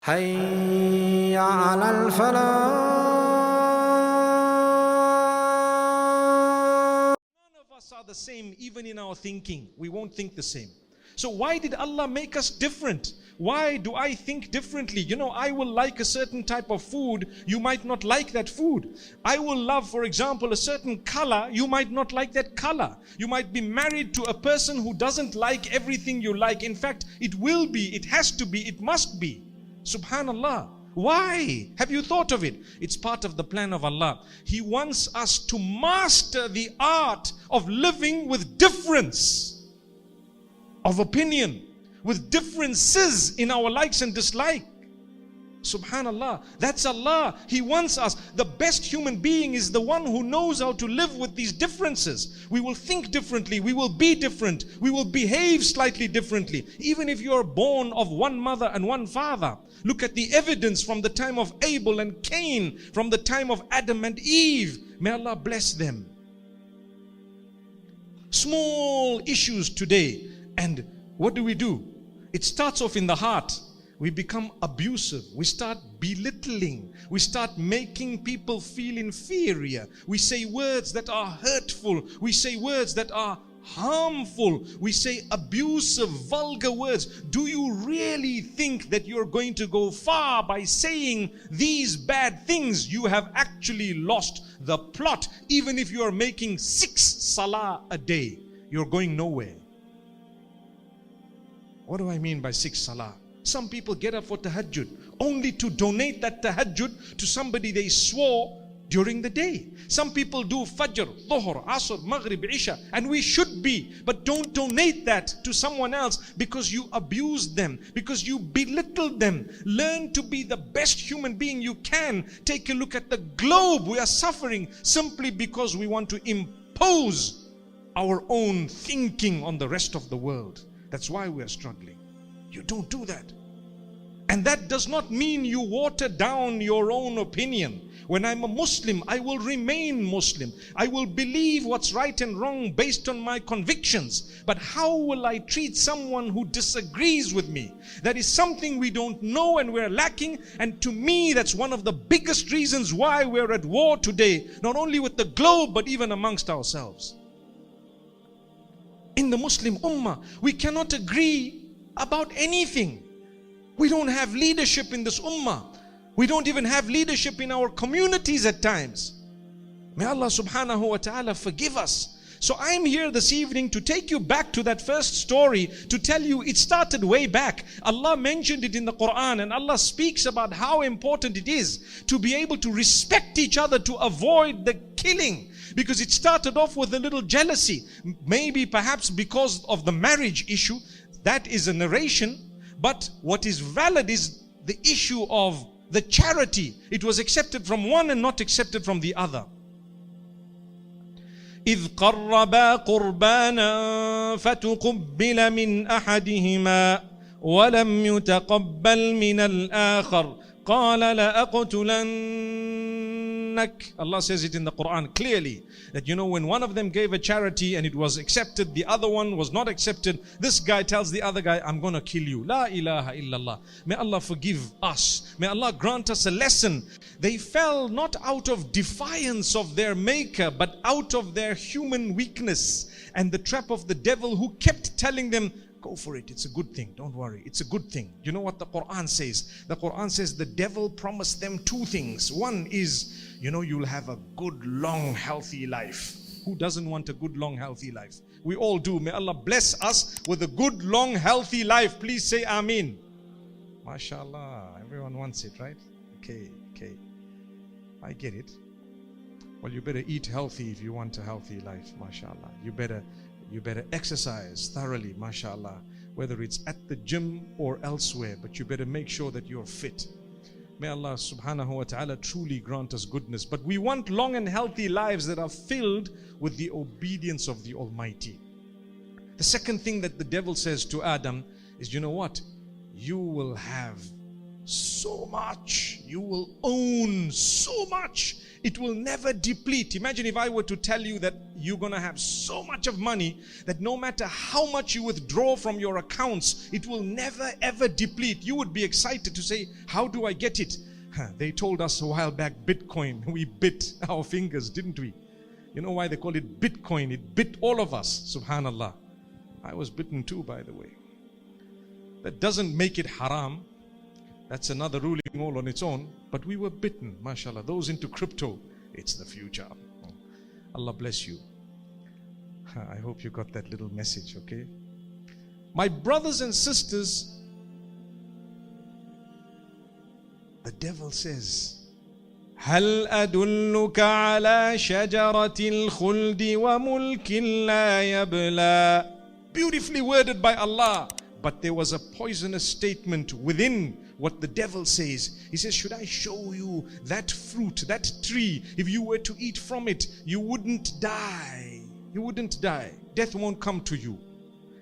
حي على الفلاح. None of us are the same, even in our thinking. We won't think the same. So why did Allah make us different? Why do I think differently? I will like a certain type of food. You might not like that food. I will love, for example, a certain color. You might not like that color. You might be married to a person who doesn't like everything you like. In fact, it will be, it has to be, it must be. Subhanallah. Why? Have you thought of it? It's part of the plan of Allah. He wants us to master the art of living with difference of opinion, with differences in our likes and dislikes. Subhanallah. That's Allah. He wants us. The best human being is the one who knows how to live with these differences. We will think differently. We will be different. We will behave slightly differently. Even if you are born of one mother and one father. Look at the evidence from the time of Abel and Cain, from the time of Adam and Eve. May Allah bless them. Small issues today. And what do? It starts off in the heart. We become abusive. We start belittling. We start making people feel inferior. We say words that are hurtful. We say words that are harmful. We say abusive, vulgar words. Do you really think that you're going to go far by saying these bad things? You have actually lost the plot. Even if you are making 6 salah a day, you're going nowhere. What do I mean by 6 salah? Some people get up for tahajjud only to donate that tahajjud to somebody they swore during the day. Some people do fajr, dhuhr, asr, maghrib, isha, and we should be, but don't donate that to someone else because you abused them, because you belittled them. Learn to be the best human being you can. Take a look at the globe. We are suffering simply because we want to impose our own thinking on the rest of the world. That's why we are struggling. You don't do that. And that does not mean you water down your own opinion. When I'm a Muslim, I will remain Muslim. I will believe what's right and wrong based on my convictions. But how will I treat someone who disagrees with me? That is something we don't know and we're lacking. And to me, that's one of the biggest reasons why we're at war today. Not only with the globe, but even amongst ourselves. In the Muslim Ummah, we cannot agree about anything. We don't have leadership in this Ummah. We don't even have leadership in our communities at times. May Allah subhanahu wa ta'ala forgive us. So I'm here this evening to take you back to that first story, to tell you it started way back. Allah mentioned it in the Quran, and Allah speaks about how important it is to be able to respect each other, to avoid the killing. Because it started off with a little jealousy. Maybe perhaps because of the marriage issue. That is a narration. But what is valid is the issue of the charity. It was accepted from one and not accepted from the other. إذ قربا قربانا فتقبل من أحدهما ولم يتقبل من الآخر قال لأقتلنك. Allah says it in the Quran clearly that when one of them gave a charity and it was accepted, the other one was not accepted, this guy tells the other guy, I'm going to kill you. La ilaha illallah. May Allah forgive us. May Allah grant us a lesson. They fell not out of defiance of their maker, but out of their human weakness and the trap of the devil, who kept telling them, go for it. It's a good thing. Don't worry. It's a good thing. You know what the Quran says? The Quran says the devil promised them 2 things. One is, you'll have a good, long, healthy life. Who doesn't want a good, long, healthy life? We all do. May Allah bless us with a good, long, healthy life. Please say Ameen. MashaAllah. Everyone wants it, right? Okay. I get it. Well, you better eat healthy if you want a healthy life. MashaAllah. You better exercise thoroughly, mashallah, whether it's at the gym or elsewhere, but you better make sure that you're fit. May Allah subhanahu wa ta'ala truly grant us goodness. But we want long and healthy lives that are filled with the obedience of the Almighty. The second thing that the devil says to Adam is, you know what? You will have so much. You will own so much. It will never deplete. Imagine if I were to tell you that you're going to have so much of money that no matter how much you withdraw from your accounts, it will never ever deplete. You would be excited to say, how do I get it? They told us a while back, Bitcoin. We bit our fingers, didn't we? You know why they call it Bitcoin? It bit all of us, subhanallah. I was bitten too, by the way. That doesn't make it haram. That's another ruling all on its own. But we were bitten, mashallah. Those into crypto, it's the future. Allah bless you. I hope you got that little message, okay? My brothers and sisters, the devil says, هل أدلك على شجرة الخلد وملك لا يبلى. Beautifully worded by Allah. But there was a poisonous statement within what the devil says. He says, should I show you that fruit, that tree? If you were to eat from it, you wouldn't die. You wouldn't die. Death won't come to you.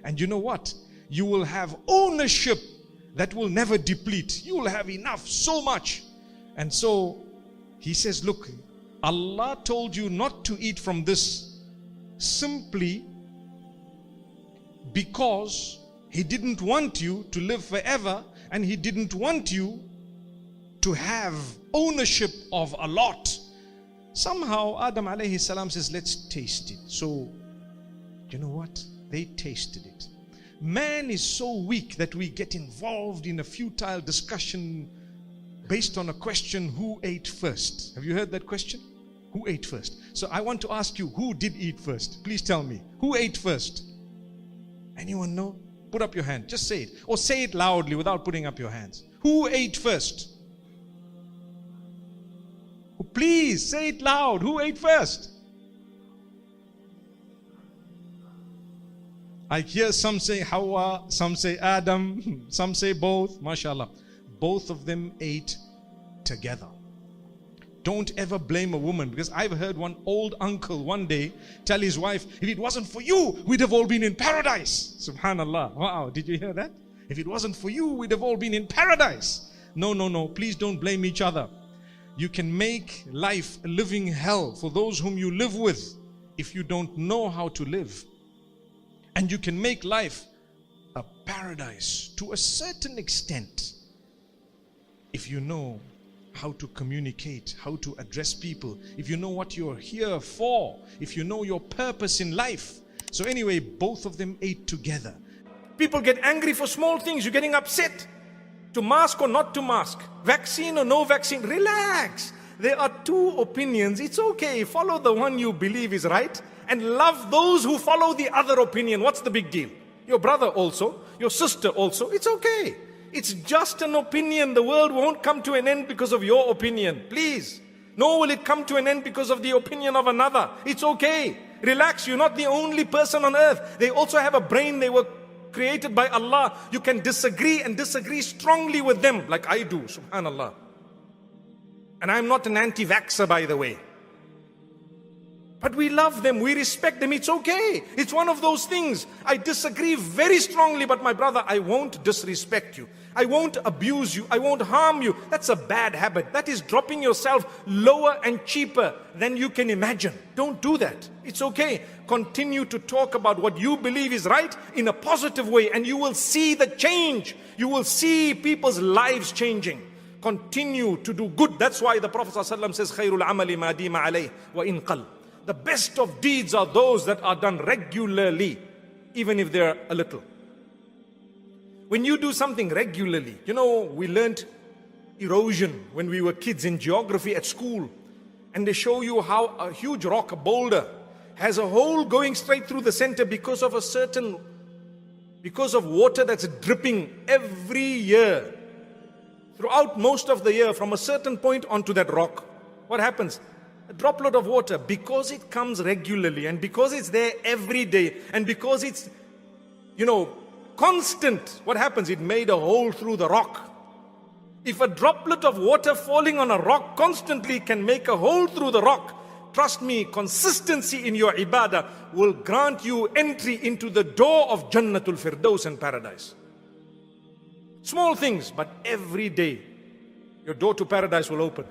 And you know what? You will have ownership that will never deplete. You will have enough, so much. And so he says, look, Allah told you not to eat from this simply because He didn't want you to live forever, and He didn't want you to have ownership of a lot. Somehow Adam alayhi salam says, let's taste it. So, you know what? They tasted it. Man is so weak that we get involved in a futile discussion based on a question, who ate first? Have you heard that question? Who ate first? So I want to ask you, who did eat first? Please tell me. Who ate first? Anyone know? Put up your hand. Just say it. Or say it loudly without putting up your hands. Who ate first? Please say it loud. Who ate first? I hear some say Hawa, some say Adam, some say both. MashaAllah. Both of them ate together. Don't ever blame a woman, because I've heard one old uncle one day tell his wife, if it wasn't for you, we'd have all been in paradise. Subhanallah. Wow, did you hear that? If it wasn't for you, we'd have all been in paradise. No, no, no. Please don't blame each other. You can make life a living hell for those whom you live with if you don't know how to live. And you can make life a paradise to a certain extent if you know how to communicate, how to address people, if you know what you're here for, if you know your purpose in life. So anyway, both of them ate together. People get angry for small things. You're getting upset. To mask or not to mask, vaccine or no vaccine, relax. There are two opinions. It's okay. Follow the one you believe is right and love those who follow the other opinion. What's the big deal? Your brother also, your sister also. It's okay. It's just an opinion. The world won't come to an end because of your opinion. Please. Nor will it come to an end because of the opinion of another. It's okay. Relax. You're not the only person on earth. They also have a brain. They were created by Allah. You can disagree and disagree strongly with them, like I do, subhanallah. And I'm not an anti-vaxxer, by the way. But we love them, we respect them, it's okay. It's one of those things. I disagree very strongly, but my brother, I won't disrespect you. I won't abuse you. I won't harm you. That's a bad habit. That is dropping yourself lower and cheaper than you can imagine. Don't do that. It's okay. Continue to talk about what you believe is right in a positive way, and you will see the change. You will see people's lives changing. Continue to do good. That's why the Prophet ﷺ says, خَيْرُ الْعَمَلِ مَا دِيمَ عَلَيْهِ وَإِنْ قَلْ. The best of deeds are those that are done regularly, even if they're a little. When you do something regularly, you know, we learned erosion when we were kids in geography at school. And they show you how a huge rock, a boulder, has a hole going straight through the center because of water that's dripping every year. Throughout most of the year, from a certain point onto that rock. What happens? A droplet of water, because it comes regularly and because it's there every day and because it's, constant, what happens? It made a hole through the rock. If a droplet of water falling on a rock constantly can make a hole through the rock, trust me, consistency in your ibadah will grant you entry into the door of Jannatul Firdaus and paradise. Small things, but every day your door to paradise will open.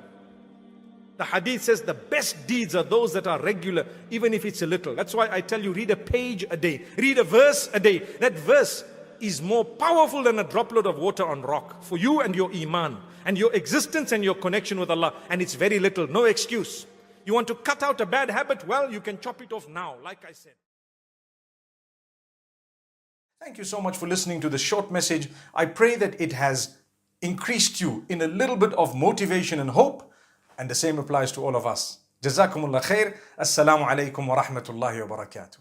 The hadith says the best deeds are those that are regular, even if it's a little. That's why I tell you, read a page a day, read a verse a day. That verse is more powerful than a droplet of water on rock for you and your iman and your existence and your connection with Allah. And it's very little, no excuse. You want to cut out a bad habit? Well, you can chop it off now, like I said. Thank you so much for listening to this short message. I pray that it has increased you in a little bit of motivation and hope. And the same applies to all of us. Jazakumullah khair. Assalamu alaikum wa rahmatullahi wa barakatuh.